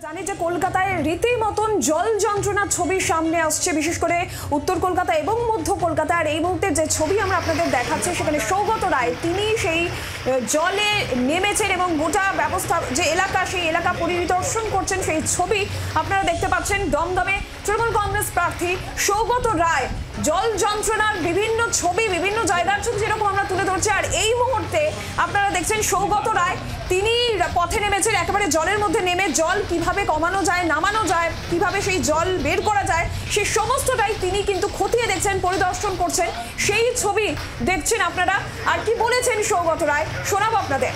জানি যে কলকাতায় রীতিমতন জল যন্ত্রণার ছবি সামনে আসছে, বিশেষ করে উত্তর কলকাতা এবং মধ্য কলকাতা। আর এই মুহূর্তে যে ছবি আমরা আপনাদের দেখাচ্ছি সেখানে সৌগত রায় তিনি সেই জলে নেমেছেন এবং গোটা ব্যবস্থা যে এলাকা সেই এলাকা পরিদর্শন করছেন, সেই ছবি আপনারা দেখতে পাচ্ছেন। দমদমে তৃণমূল কংগ্রেস প্রার্থী সৌগত রায় জল যন্ত্রণার বিভিন্ন ছবি বিভিন্ন জায়গার ছবি যেরকম আমরা তুলে ধরছি। আর এই মুহূর্তে আপনারা দেখছেন সৌগত রায় তিনি পথে নেমেছেন, একেবারে জলের মধ্যে নেমে জল কিভাবে কমানো যায়, নামানো যায়, কিভাবে সেই জল বের করা যায় সেই সমস্তটাই তিনি কিন্তু খতিয়ে দেখছেন, পরিদর্শন করছেন। সেই ছবি দেখছেন আপনারা। আর কি বলেছেন সৌগত রায় শোনাবো আপনাদের।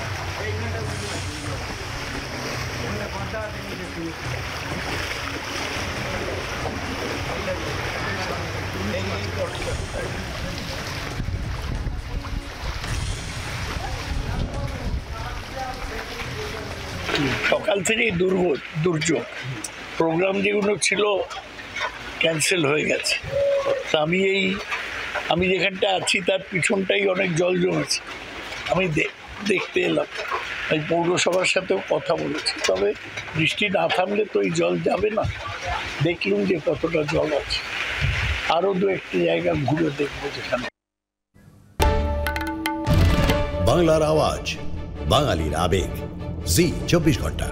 সকাল থেকেই দুর্যোগ প্রোগ্রাম যেগুলো ছিল ক্যান্সেল হয়ে গেছে। তা আমি যেখানটা আছি তার পিছনটাই অনেক জল জমেছে। আমি দেখতে এলাম, এই পৌরসভার সাথেও কথা বলেছি, তবে বৃষ্টি না থামলে তো এই জল যাবে না। দেখলুম যে কতটা জল আছে, আরও দু একটি জায়গা ঘুরে দেখবো যেখানে। বাংলার আওয়াজ, বাঙালির আবেগ, জি 24 ঘন্টা।